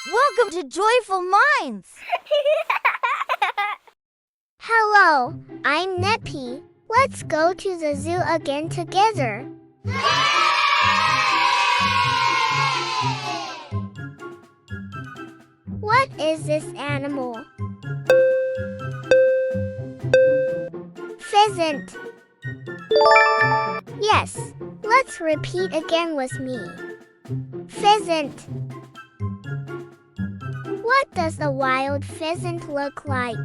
Welcome to Joyful Minds! Hello, I'm Neppy. Let's go to the zoo again together. What is this animal? Pheasant. Yes, let's repeat again with me. Pheasant. What does a wild pheasant look like?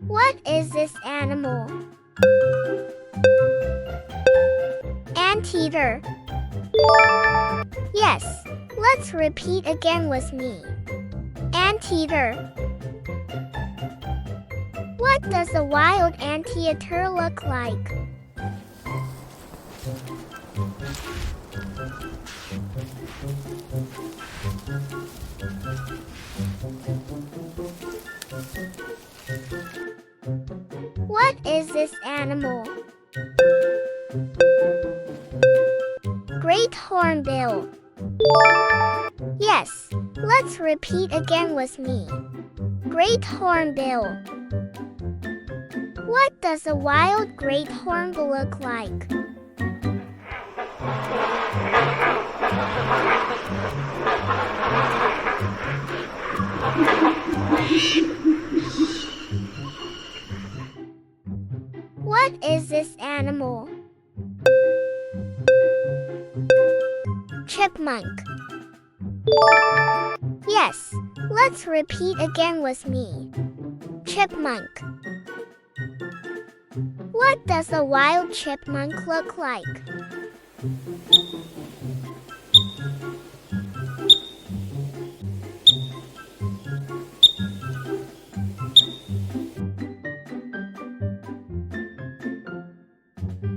What is this animal? Anteater. Yes, let's repeat again with me. Anteater. What does a wild anteater look like? What is this animal? Great hornbill. Yes, let's repeat again with me. Great hornbill. What does a wild great hornbill look like? What is this animal? Chipmunk. Yes, let's repeat again with me. Chipmunk. What does a wild chipmunk look like?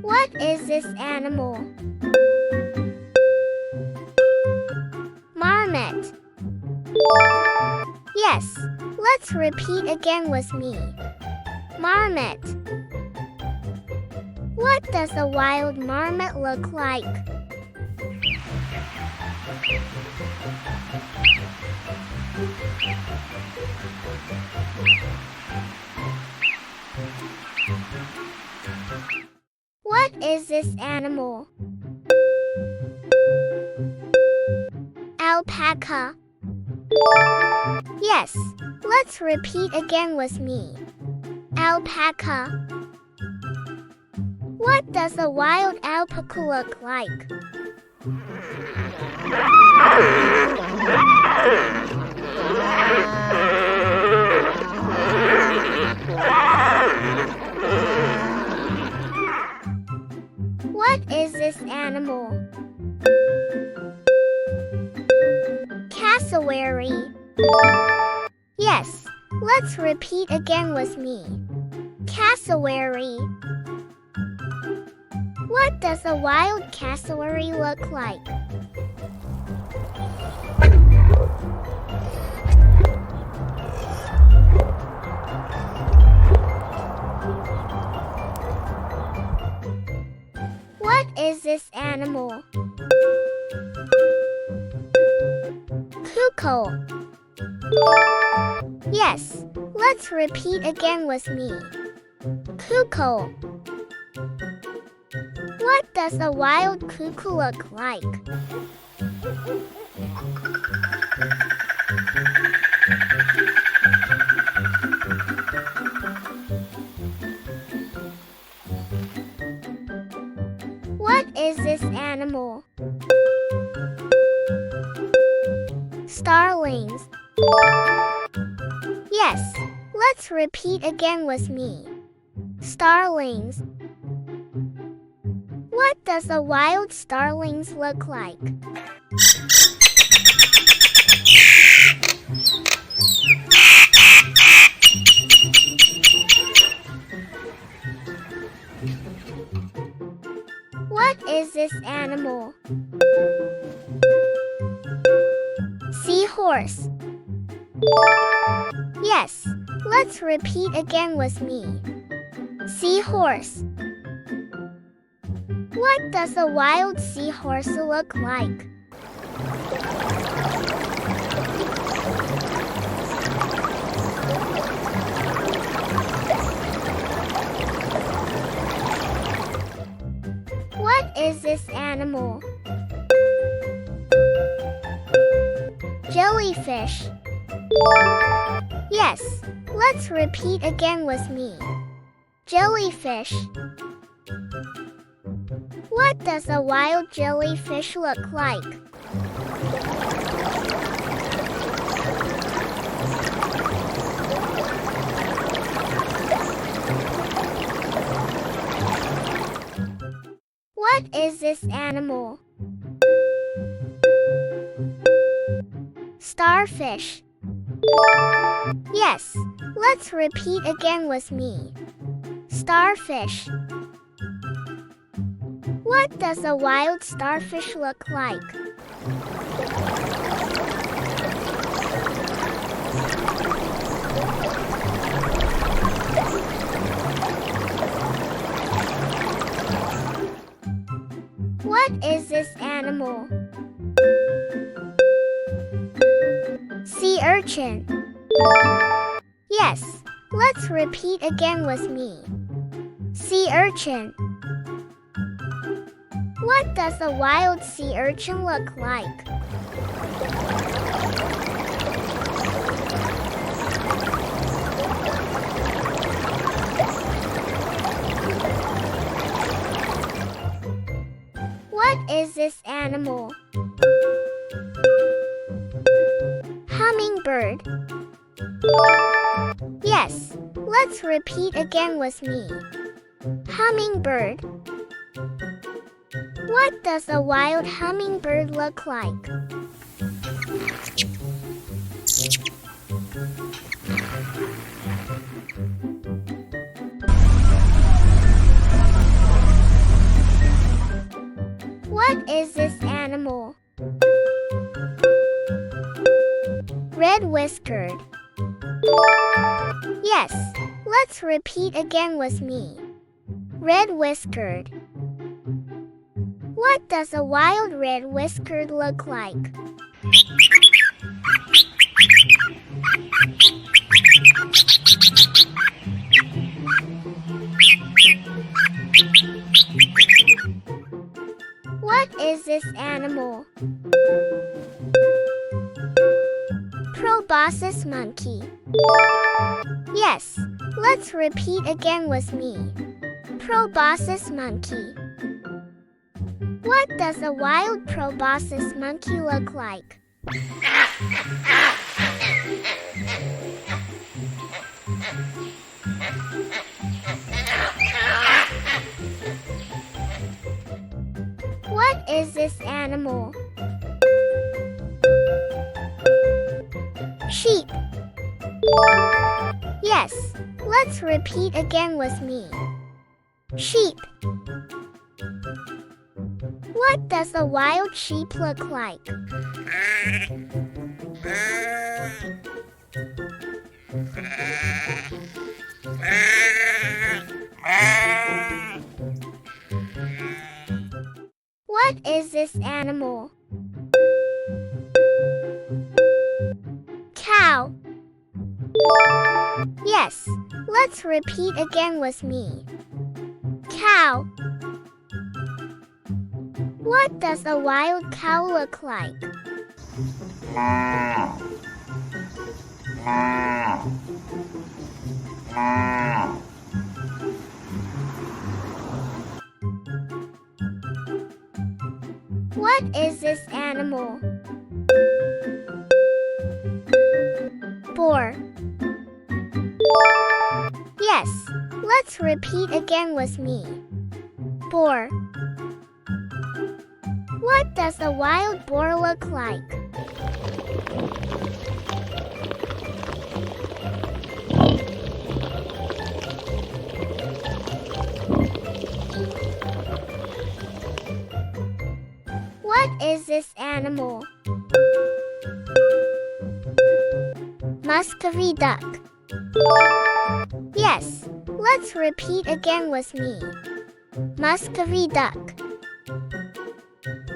What is this animal? Marmot. Yes, let's repeat again with me. Marmot. What does a wild marmot look like? What is this animal? Alpaca. Yes, let's repeat again with me. Alpaca. What does a wild alpaca look like? What is this animal? Cassowary. Yes, let's repeat again with me. Cassowary. What does a wild cassowary look like? What is this animal? Cuckoo. Yes, let's repeat again with me. Cuckoo. What does a wild cuckoo look like? What is this animal? Starlings. Yes, let's repeat again with me. Starlings. What does a wild starlings look like? What is this animal? Seahorse. Yes, let's repeat again with me. Seahorse. What does a wild seahorse look like? What is this animal? Jellyfish. Yes, let's repeat again with me. Jellyfish. What does a wild jellyfish look like? What is this animal? Starfish. Yes, let's repeat again with me. Starfish. What does a wild starfish look like? What is this animal? Sea urchin. Yes, let's repeat again with me. Sea urchin. What does a wild sea urchin look like? What is this animal? Hummingbird. Yes, let's repeat again with me. Hummingbird. What does a wild hummingbird look like? What is this animal? Red-whiskered. Yes, let's repeat again with me. Red-whiskered. What does a wild red-whiskered look like? What is this animal? Proboscis monkey. Yes, let's repeat again with me. Proboscis monkey. What does a wild proboscis monkey look like? What is this animal? Sheep. Yes, let's repeat again with me. Sheep. What does a wild sheep look like? What is this animal? Cow. Yes, let's repeat again with me. Cow. What does a wild cow look like? What is this animal? Boar. Yes, let's repeat again with me. Boar. What does a wild boar look like? What is this animal? Muscovy duck. Yes, let's repeat again with me. Muscovy duck.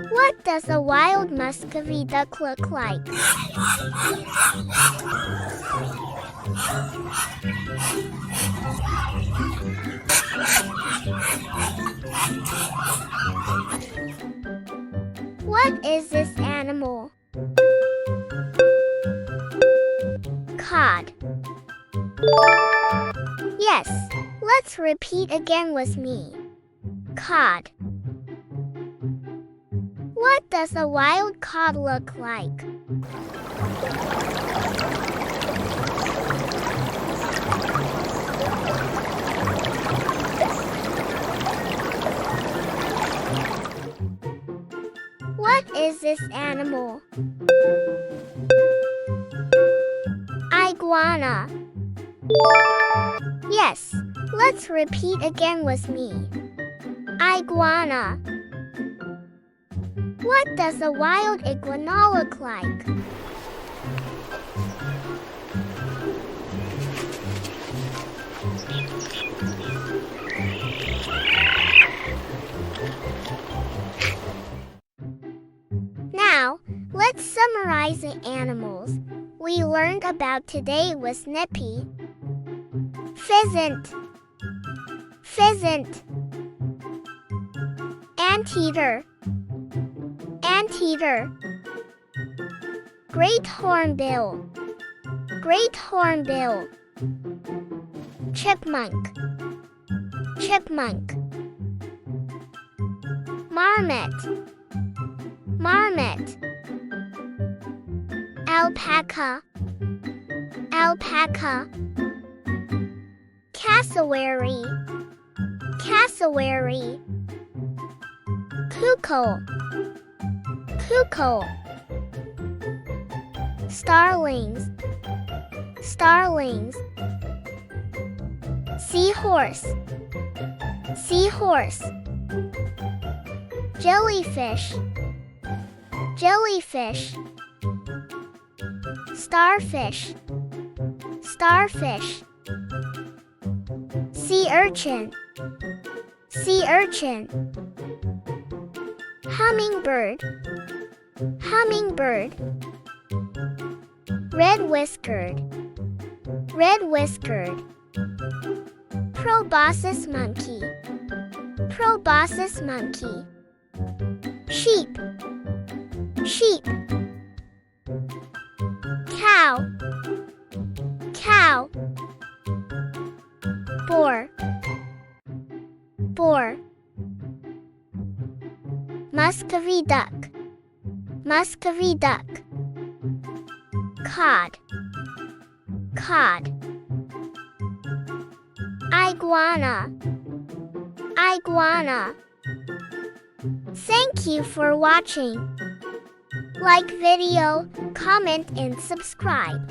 What does a wild Muscovy duck look like? What is this animal? Cod. Yes, let's repeat again with me. Cod. What does a wild cod look like? What is this animal? Iguana. Yes, let's repeat again with me. Iguana. What does a wild iguana look like? Now, let's summarize the animals we learned about today with Nippy. Pheasant. Pheasant. Anteater. Anteater. Great Hornbill. Great Hornbill. Chipmunk. Chipmunk. Marmot. Marmot. Alpaca. Alpaca. Cassowary. Cassowary. Cuckoo. Cuckoo. Starlings. Starlings. Seahorse. Seahorse. Jellyfish. Jellyfish. Starfish. Starfish. Sea urchin. Sea urchin. Hummingbird. Hummingbird. Red-whiskered. Red-whiskered. Proboscis monkey. Proboscis monkey. Sheep. Sheep. Cow. Cow. Boar. Boar. Muscovy duck. Muscovy duck. Cod. Cod. Iguana. Iguana. Thank you for watching. Like video, comment and subscribe.